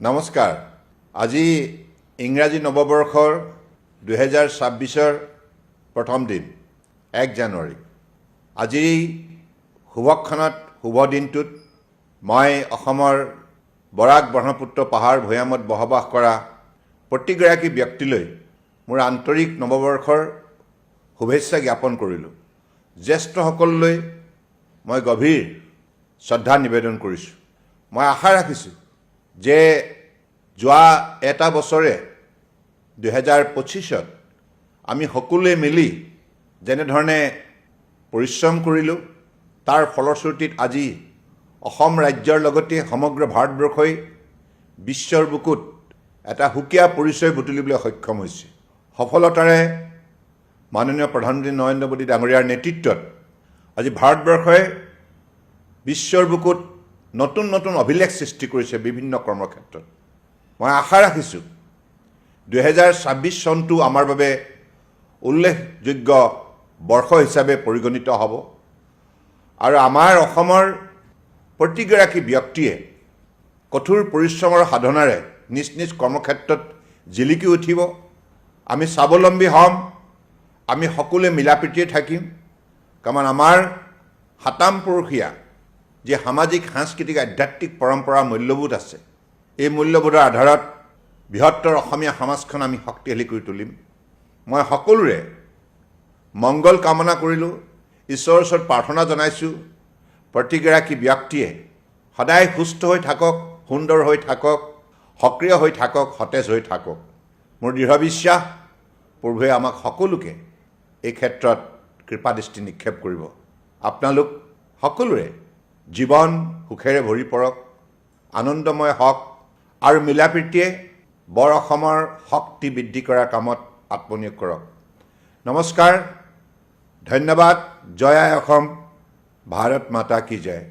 নমস্কাৰ। আজি ইংৰাজী নৱবৰ্ষৰ 2026 প্ৰথম দিন 1 জানুৱাৰী। আজিৰ শুভক্ষণত শুভ দিনটোত মই অসমৰ বৰাক ব্ৰহ্মপুত্ৰ পাহাৰ ভৈয়ামত বসবাস কৰা প্ৰতিগৰাকী ব্যক্তিলৈ মোৰ আন্তৰিক নৱবৰ্ষৰ শুভেচ্ছা জ্ঞাপন কৰিলোঁ। জ্যেষ্ঠসকললৈ মই গভীৰ শ্ৰদ্ধা নিবেদন কৰিছোঁ। মই আশা ৰাখিছোঁ যে যোৱা এটা বছৰে 2025ত আমি সকলোৱে মিলি যেনেধৰণে পৰিশ্ৰম কৰিলোঁ তাৰ ফলশ্ৰুতিত আজি অসম ৰাজ্যৰ লগতে সমগ্ৰ ভাৰতবৰ্ষই বিশ্বৰ বুকুত এটা সুকীয়া পৰিচয় বুটলিবলৈ সক্ষম হৈছে। সফলতাৰে মাননীয় প্ৰধানমন্ত্ৰী নৰেন্দ্ৰ মোদী ডাঙৰীয়াৰ নেতৃত্বত আজি ভাৰতবৰ্ষই বিশ্বৰ বুকুত নতুন নতুন অভিলেখ সৃষ্টি কৰিছে বিভিন্ন কৰ্মক্ষেত্ৰত। মই আশা ৰাখিছোঁ 2026 চনটো আমাৰ বাবে উল্লেখযোগ্য বৰ্ষ হিচাপে পৰিগণিত হ'ব আৰু আমাৰ অসমৰ প্ৰতিগৰাকী ব্যক্তিয়ে কঠোৰ পৰিশ্ৰমৰ সাধনাৰে নিজ নিজ কৰ্মক্ষেত্ৰত জিলিকি উঠিব। আমি স্বাৱলম্বী হ'ম, আমি সকলোৱে মিলাপ্ৰীতিৰে থাকিম। কাৰণ আমাৰ সাতামপুৰুষীয়া যি সামাজিক সাংস্কৃতিক আধ্যাত্মিক পৰম্পৰা মূল্যবোধ আছে, এই মূল্যবোধৰ আধাৰত বৃহত্তৰ অসমীয়া সমাজখন আমি শক্তিশালী কৰি তুলিম। মই সকলোৰে মংগল কামনা কৰিলোঁ, ঈশ্বৰৰ ওচৰত প্ৰাৰ্থনা জনাইছোঁ প্ৰতিগৰাকী ব্যক্তিয়ে সদায় সুস্থ হৈ থাকক, সুন্দৰ হৈ থাকক, সক্ৰিয় হৈ থাকক, সতেজ হৈ থাকক। মোৰ দৃঢ় বিশ্বাস প্ৰভুৱে আমাক সকলোকে এই ক্ষেত্ৰত কৃপাদৃষ্টি নিক্ষেপ কৰিব। আপোনালোক সকলোৰে জীৱন সুখেৰে ভৰি পৰক, আনন্দময় হওক আৰু মিলাপ্ৰীতিয়ে বৰ অসমৰ শক্তি বৃদ্ধি কৰাৰ কামত আত্মনিয়োগ কৰক। নমস্কাৰ, ধন্যবাদ। জয় আই অসম, ভাৰত মাতা কি জয়।